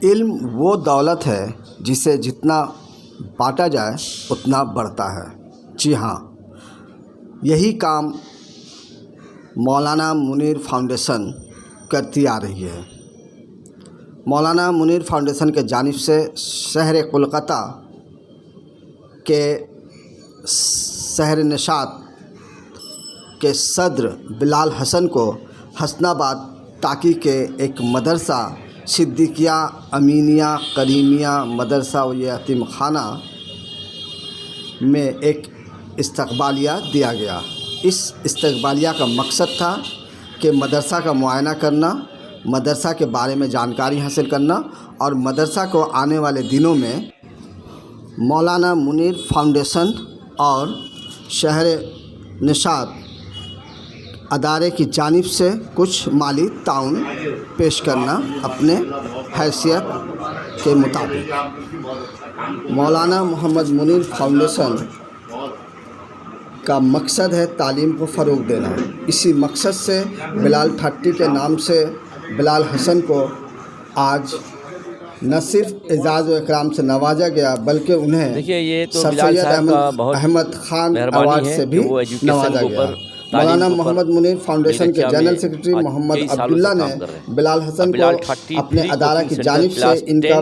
इल्म वो दौलत है जिसे जितना बांटा जाए उतना बढ़ता है। जी हाँ, यही काम मौलाना मुनीर फाउंडेशन करती आ रही है। मौलाना मुनीर फाउंडेशन के जानिब से शहर कोलकाता के शहर निशात के सदर बिलाल हसन को हसनाबाद ताकी के एक मदरसा सिद्दीकिया अमीनिया करीमिया मदरसा व यतीम खाना में एक इस्तकबालिया दिया गया। इस इस्तकबालिया का मकसद था कि मदरसा का मुआयना करना, मदरसा के बारे में जानकारी हासिल करना और मदरसा को आने वाले दिनों में मौलाना मुनीर फाउंडेशन और शहर निशात अदारे की जानिब से कुछ माली ताउन पेश करना अपने हैसियत के मुताबिक। मौलाना मोहम्मद मुनीर फाउंडेशन का मकसद है तालीम को फ़रोग़ देना। इसी मकसद से बिलाल ठट्टी के नाम से बिलाल हसन को आज न सिर्फ एजाज़ व इकराम से नवाजा गया बल्कि उन्हें सर सैयद अहमद खान अवार्ड से भी नवाजा गया। मौलाना मोहम्मद मुनीर फाउंडेशन के जनरल सेक्रेटरी मोहम्मद अब्दुल्ला ने बिलाल हसन को अपने अदारा की जानिब से इनका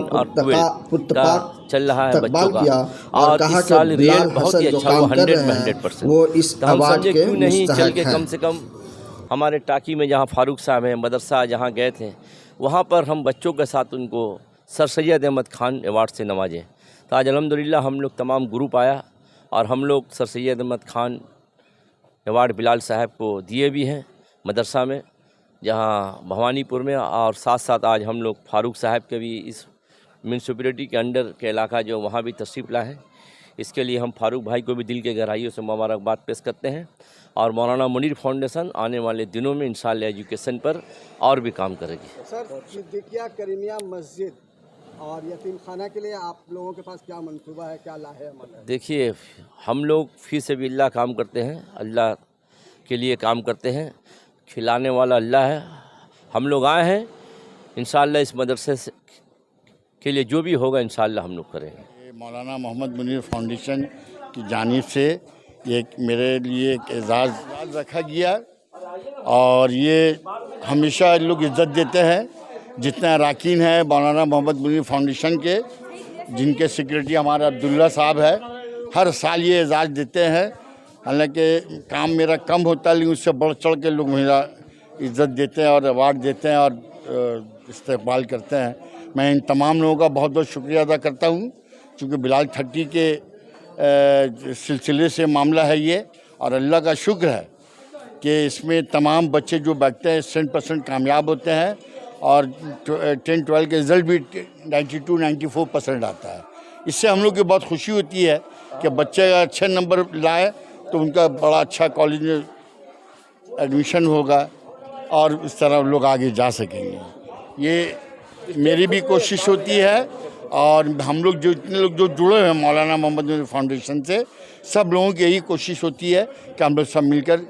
इस्तकबाल किया और कहा कि बिलाल हसन जो काम कर रहे हैं वो इस अवार्ड के मुस्तहक हैं। कम से कम हमारे टाकी में जहाँ फारूक साहब हैं मदरसा जहाँ गए थे वहाँ पर हम बच्चों के साथ उनको सर सैयद अहमद खान अवार्ड से नवाजे। तो आज अल्हम्दुलिल्लाह हम लोग तमाम ग्रुप आया और हम लोग सर सैयद अहमद खान अवार्ड बिलाल साहब को दिए भी हैं मदरसा में जहाँ भवानीपुर में, और साथ साथ आज हम लोग फारूक साहब के भी इस म्यूनसिपैलिटी के अंडर के इलाका जो वहाँ भी तशरीफ़ लाए हैं। इसके लिए हम फारूक भाई को भी दिल के गहराइयों से मुबारकबाद पेश करते हैं और मौलाना मुनीर फाउंडेशन आने वाले दिनों में इंशाअल्लाह एजुकेशन पर और भी काम करेगी। सर, सिद्दीकिया करीमिया मस्जिद और यतीम खाना के लिए आप लोगों के पास क्या मंसूबा है, क्या लाहेअमल है? देखिए, हम लोग फ़ी सबिलिल्लाह काम करते हैं, अल्लाह के लिए काम करते हैं, खिलाने वाला अल्लाह है। हम लोग आए हैं इंशाअल्लाह इस मदरसे के लिए जो भी होगा इंशाअल्लाह हम लोग करेंगे। मौलाना मोहम्मद मुनीर फाउंडेशन की जानिब से ये मेरे लिए एक एजाज़ रखा गया और ये हमेशा लोग इज़्ज़त देते हैं। जितने अरकान हैं मौलाना मोहम्मद मुनीर फाउंडेशन के, जिनके सेक्रेटरी हमारा अब्दुल्ला साहब है, हर साल ये एजाज़ देते हैं। हालांकि काम मेरा कम होता है लेकिन उससे बढ़ चढ़ के लोग मेरा इज़्ज़त देते हैं और अवार्ड देते हैं और इस्तकबाल करते हैं। मैं इन तमाम लोगों का बहुत बहुत शुक्रिया अदा करता हूँ क्योंकि बिलाल ठट्टी के सिलसिले से मामला है ये, और अल्लाह का शुक्र है कि इसमें तमाम बच्चे जो बैठते हैं 100% कामयाब होते हैं और 10-12 के रिज़ल्ट भी 92-94% आता है। इससे हम लोग की बहुत खुशी होती है कि बच्चे अच्छे नंबर लाए तो उनका बड़ा अच्छा कॉलेज में एडमिशन होगा और इस तरह लोग आगे जा सकेंगे। ये मेरी भी कोशिश होती है और हम लोग जो इतने लोग जो जुड़े हैं मौलाना मोहम्मद मुनीर फाउंडेशन से, सब लोगों की यही कोशिश होती है कि हम लोग सब मिलकर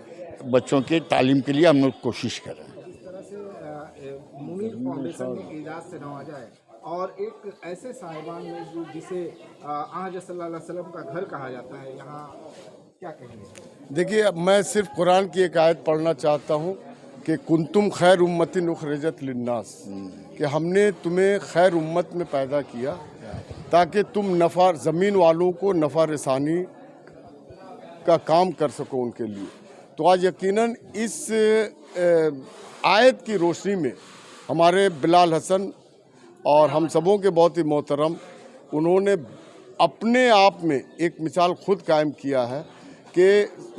बच्चों के तालीम के लिए हम लोग कोशिश करें। मुनीर फाउंडेशन ने इजाज़ से नवाजा है और एक ऐसे साहिबान में जो जिसे आज़ सल्लल्लाहु अलैहि वसल्लम का घर कहा जाता है, यहाँ क्या कहेंगे? देखिए, मैं सिर्फ कुरान की एक आयत पढ़ना चाहता हूँ कि कुंतुम खैर उम्मतिन उखरिजत लिन्नास, कि हमने तुम्हें खैर उम्मत में पैदा किया ताकि तुम नफ़ा ज़मीन वालों को नफ़ा रसानी का काम कर सको उनके लिए। तो आज यकीनन इस आयत की रोशनी में हमारे बिलाल हसन और हम सबों के बहुत ही मोहतरम, उन्होंने अपने आप में एक मिसाल खुद कायम किया है कि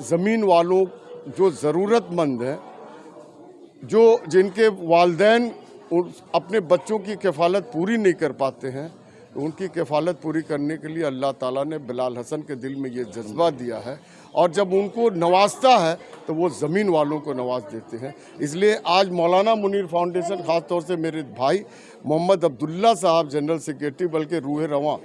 ज़मीन वालों जो ज़रूरतमंद हैं, जो जिनके वालिदैन अपने बच्चों की किफ़ालत पूरी नहीं कर पाते हैं, उनकी किफ़ालत पूरी करने के लिए अल्लाह ताला ने बिलाल हसन के दिल में ये जज्बा दिया है और जब उनको नवाजता है तो वो ज़मीन वालों को नवाज देते हैं। इसलिए आज मौलाना मुनीर फाउंडेशन ख़ास तौर से मेरे भाई मोहम्मद अब्दुल्ला साहब जनरल सेक्रेटरी, बल्कि रूह रवां,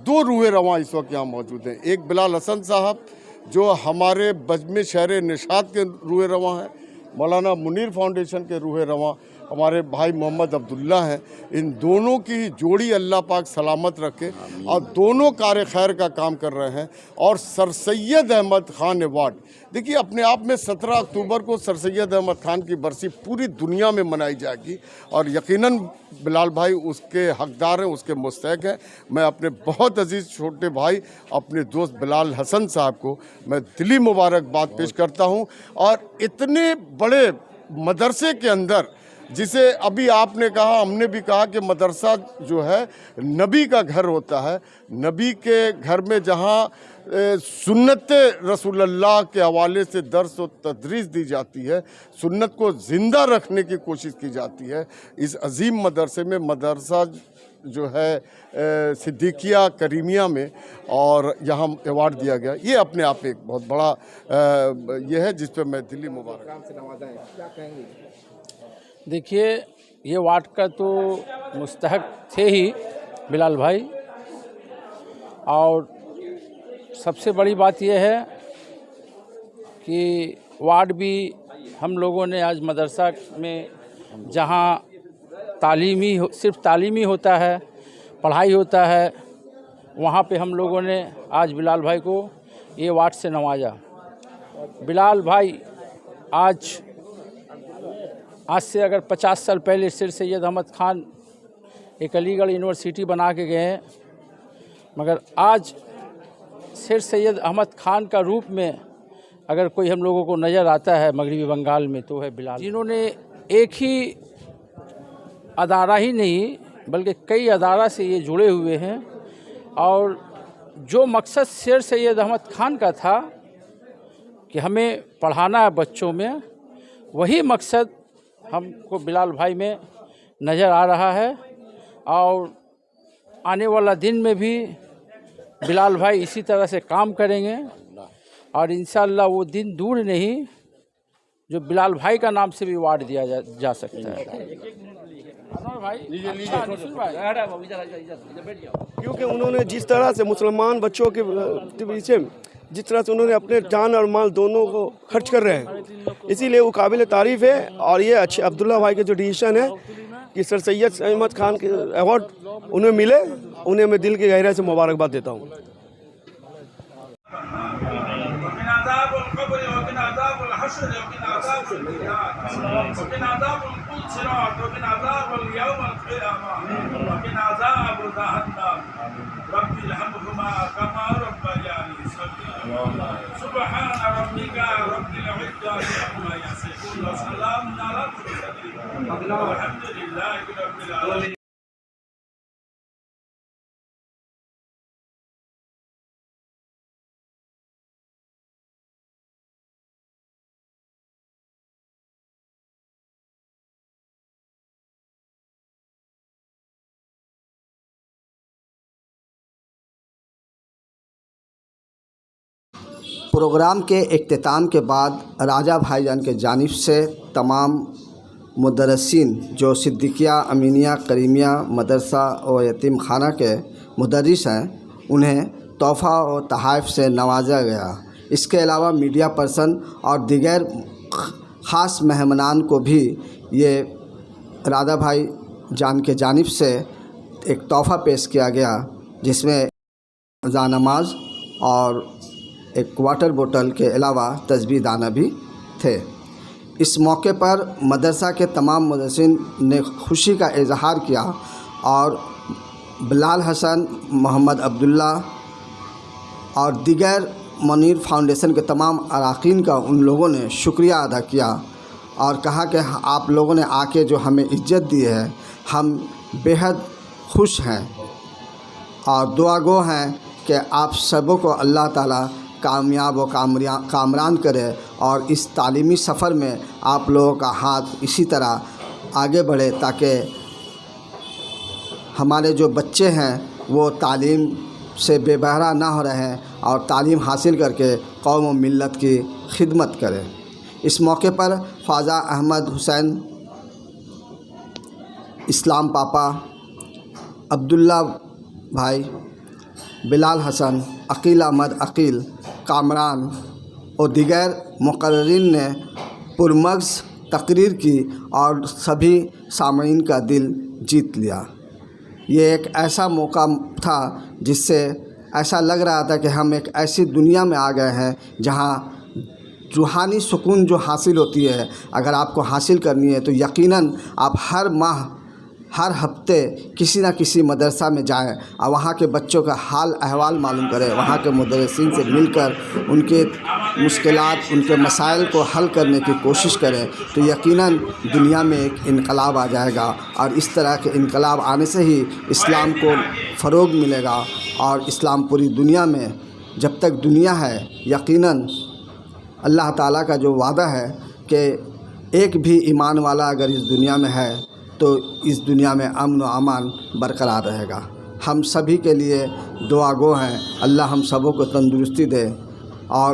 2 रूह रवां इस वक्त यहाँ मौजूद हैं। एक बिलाल हसन साहब जो हमारे बजमे शहर निशात के रूह रवां हैं, मौलाना मुनीर फाउंडेशन के रूह रवां, हमारे भाई मोहम्मद अब्दुल्ला हैं, इन दोनों की जोड़ी अल्लाह पाक सलामत रखे और दोनों कार्य खैर का काम कर रहे हैं। और सर सैयद अहमद खान अवार्ड, देखिए अपने आप में 17 अक्टूबर को सर सैयद अहमद खान की बरसी पूरी दुनिया में मनाई जाएगी और यकीनन बिलाल भाई उसके हकदार हैं, उसके मुस्तहक हैं। मैं अपने बहुत अजीज़ छोटे भाई अपने दोस्त बिलाल हसन साहब को मैं दिली मुबारकबाद पेश करता हूं। और इतने बड़े मदरसे के अंदर, जिसे अभी आपने कहा, हमने भी कहा कि मदरसा जो है नबी का घर होता है, नबी के घर में जहां सुन्नत रसूलुल्लाह के हवाले से दर्स और तदरीस दी जाती है, सुन्नत को ज़िंदा रखने की कोशिश की जाती है। इस अजीम मदरसे में मदरसा जो है सिद्दीकिया करीमिया में, और यहाँ अवार्ड दिया गया, ये अपने आप में एक बहुत बड़ा ये है जिस पे मैं दिली मुबारक। नाम से नवाजा है, क्या कहेंगे? देखिए, ये वार्ड का तो मुस्तहक थे ही बिलाल भाई, और सबसे बड़ी बात यह है कि वार्ड भी हम लोगों ने आज मदरसा में, जहाँ सिर्फ तालीमी होता है, पढ़ाई होता है, वहाँ पे हम लोगों ने आज बिलाल भाई को ये वार्ड से नवाजा। बिलाल भाई आज से अगर 50 साल पहले सर सैयद अहमद खान एक अलीगढ़ यूनिवर्सिटी बना के गए हैं, मगर आज सर सैयद अहमद खान का रूप में अगर कोई हम लोगों को नज़र आता है मगरबी बंगाल में, तो है बिलाल, जिन्होंने एक ही अदारा ही नहीं बल्कि कई अदारा से ये जुड़े हुए हैं। और जो मकसद सर सैयद अहमद खान का था कि हमें पढ़ाना है बच्चों में, वही मकसद हमको बिलाल भाई में नज़र आ रहा है। और आने वाला दिन में भी बिलाल भाई इसी तरह से काम करेंगे और इंशाअल्लाह वो दिन दूर नहीं जो बिलाल भाई का नाम से भी वार्ड दिया जा सकता है। क्योंकि उन्होंने जिस तरह से मुसलमान बच्चों के पीछे जिस तरह से उन्होंने अपने जान और माल दोनों को खर्च कर रहे हैं, इसीलिए वो काबिल तारीफ़ है। और ये अच्छे अब्दुल्ला भाई के जो डिसीजन है कि सर सैयद अहमद खान के अवार्ड उन्हें मिले, उन्हें मैं दिल की गहराई से मुबारकबाद देता हूँ। प्रोग्राम के इख्तिताम के बाद राजा भाईजान के जानिब से तमाम मुदर्रिसीन जो सिद्दीकिया अमीनिया करीमिया मदरसा और यतीम खाना के मुदर्रिस हैं, उन्हें तोहफ़ा और तहाइफ से नवाजा गया। इसके अलावा मीडिया पर्सन और दीगर ख़ास मेहमानान को भी ये राजा भाई जान के जानिब से एक तोहफ़ा पेश किया गया, जिसमें जानमाज और एक वाटर बोतल के अलावा तस्बीह दाना भी थे। इस मौके पर मदरसा के तमाम मुदर्रिसीन ने खुशी का इजहार किया और बिलाल हसन, मोहम्मद अब्दुल्ला और दीगर मुनीर फाउंडेशन के तमाम अरकान का उन लोगों ने शुक्रिया अदा किया और कहा कि आप लोगों ने आके जो हमें इज्जत दी है, हम बेहद खुश हैं और दुआगो हैं कि आप सबों को अल्लाह ताला कामयाब व कामरान करे और इस तालीमी सफ़र में आप लोगों का हाथ इसी तरह आगे बढ़े ताकि हमारे जो बच्चे हैं वो तालीम से बेबहरा ना हो रहे हैं और तालीम हासिल करके कौम व मिल्लत की खिदमत करें। इस मौके पर ख्वाजा अहमद हुसैन, इस्लाम पापा, अब्दुल्ला भाई, बिलाल हसन, अकील अहमद अकील, कामरान और दीगर मुक़र्रिरीन ने पुरमग़ज़ तकरीर की और सभी सामीन का दिल जीत लिया। ये एक ऐसा मौका था जिससे ऐसा लग रहा था कि हम एक ऐसी दुनिया में आ गए हैं जहाँ रूहानी सुकून जो हासिल होती है, अगर आपको हासिल करनी है तो यकीनन आप हर माह हर हफ्ते किसी न किसी मदरसा में जाएं और वहाँ के बच्चों का हाल अहवाल मालूम करें, वहाँ के मुदर्रिसीन से मिलकर उनके मुश्किलात, उनके मसाइल को हल करने की कोशिश करें, तो यकीनन दुनिया में एक इनकलाब आ जाएगा। और इस तरह के इनकलाब आने से ही इस्लाम को फ़रोग मिलेगा और इस्लाम पूरी दुनिया में जब तक दुनिया है, यकीनन अल्लाह ताला का जो वादा है कि एक भी ईमान वाला अगर इस दुनिया में है तो इस दुनिया में अमन व अमान बरकरार रहेगा। हम सभी के लिए दुआ गो हैं, अल्लाह हम सबों को तंदुरुस्ती दे और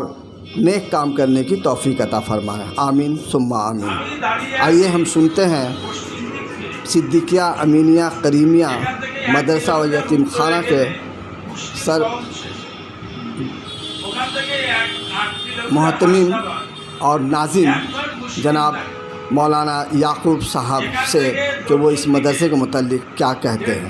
नेक काम करने की तौफीक अता फरमाए। आमीन सुम्मा आमीन। आइए हम सुनते हैं सिद्दीकिया अमीनिया करीमिया मदरसा व यतीम खाना के सर मोहतमीम और नाज़िम जनाब मौलाना याकूब साहब से कि वो इस मदरसे के मुतालिक क्या कहते हैं।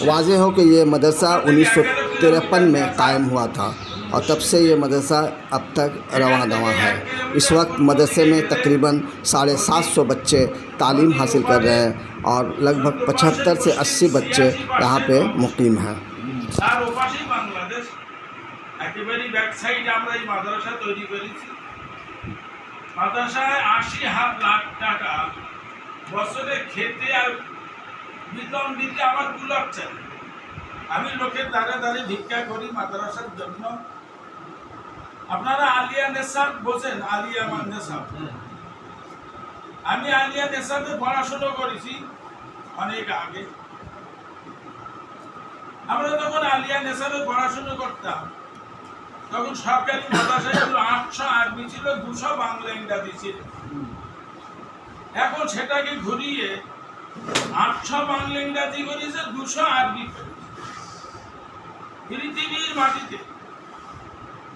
वाज़ेह हो कि ये मदरसा 1953 में कायम हुआ था और तब से ये मदरसा अब तक रवां दवां है। इस वक्त मदरसे में तकरीबन 750 बच्चे तालीम हासिल कर रहे हैं और लगभग 75 से 80 बच्चे यहाँ पे मुकीम हैं। মাদ্রাসায় 80 লাখ টাকা বছরে খেতে আর বেতন দিতে আমার গুলাব চাই। আমি লোকের দ্বারে দ্বারে ভিক্ষা করি মাদ্রাসার জন্য। আপনারা আলিয়া নেসাব বোঝেন, আলিয়া নেসাব। আমি আলিয়া নেসাবে পড়াশোনা করেছি অনেক আগে। আমরা যখন আলিয়া নেসাবে পড়াশোনা করতাম তখন সরকারি মাদ্রাসায় 800 আরবি ছিল, 200 বাংলা ইংরেজি ছিল। এখন সেটাকে ঘুরিয়ে 800 বাংলা ইংরেজি করেছে, 200 আরবি। পৃথিবীর মাটিতে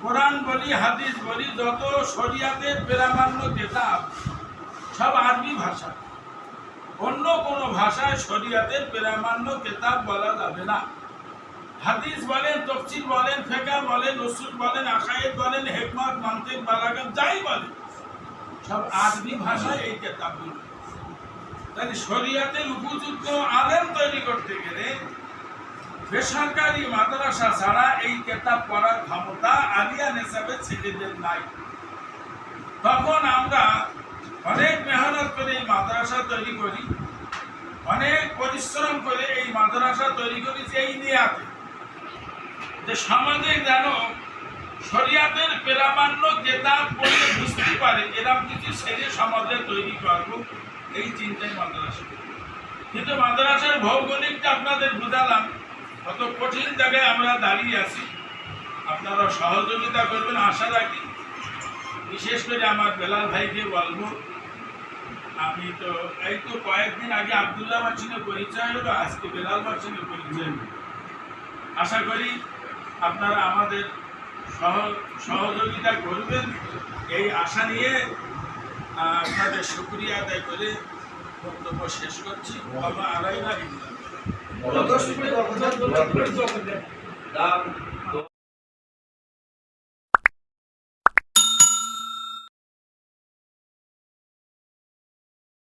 কোরআন বলি, হাদিস বলি, যত শরিয়াতের প্রামাণ্য কিতাব সব আরবি ভাষা। অন্য কোনো ভাষায় শরিয়াতের প্রামাণ্য কিতাব বলা যাবে না। হাদিস বলেন, তফসির বলেন, ফিকহ বলেন, উসুল বলেন, আকায়েদ বলেন, হিকমত, মানতিক, বালাগাত যাই বলেন সব আরবি ভাষায় এই কিতাবগুলো। তাই শরিয়াতের উপযুক্ত আলেম তৈরি করতে গেলে বেসরকারি মাদ্রাসা ছাড়া এই কিতাব পড়ার ক্ষমতা আলিয়া নেসাবে ছেলেদের নাই। তখন আমরা অনেক মেহনত করে এই মাদ্রাসা তৈরি করি, অনেক পরিশ্রম করে এই মাদ্রাসা তৈরি করি এই নিয়াতে যে সমাজে যেন শরিয়াতের প্রামাণ্য কিতাব পড়ে বুঝতে পারে এরকম কিছু ছেলে সমাজে তৈরি করব, এই চিন্তায় মাদ্রাসা। কিন্তু মাদ্রাসার ভৌগোলিকটা আপনাদের বুঝালাম, কত কঠিন জায়গায় আমরা দাঁড়িয়ে আছি। আপনারা সহযোগিতা করবেন আশা রাখি। বিশেষ করে আমার বেলাল ভাইকে বলবো, আমি তো এই তো কয়েকদিন আগে আব্দুল্লাহ ভাইয়ের সঙ্গে পরিচয় হলো, আজকে বেলাল ভাইয়ের সঙ্গে পরিচয় হলো। আশা করি আপনারা আমাদের সহযোগিতা করবেন, এই আশা নিয়ে আপনাদের শুকরিয়া আদায় করে বক্তব্য শেষ করছি। বাবা আড়াই না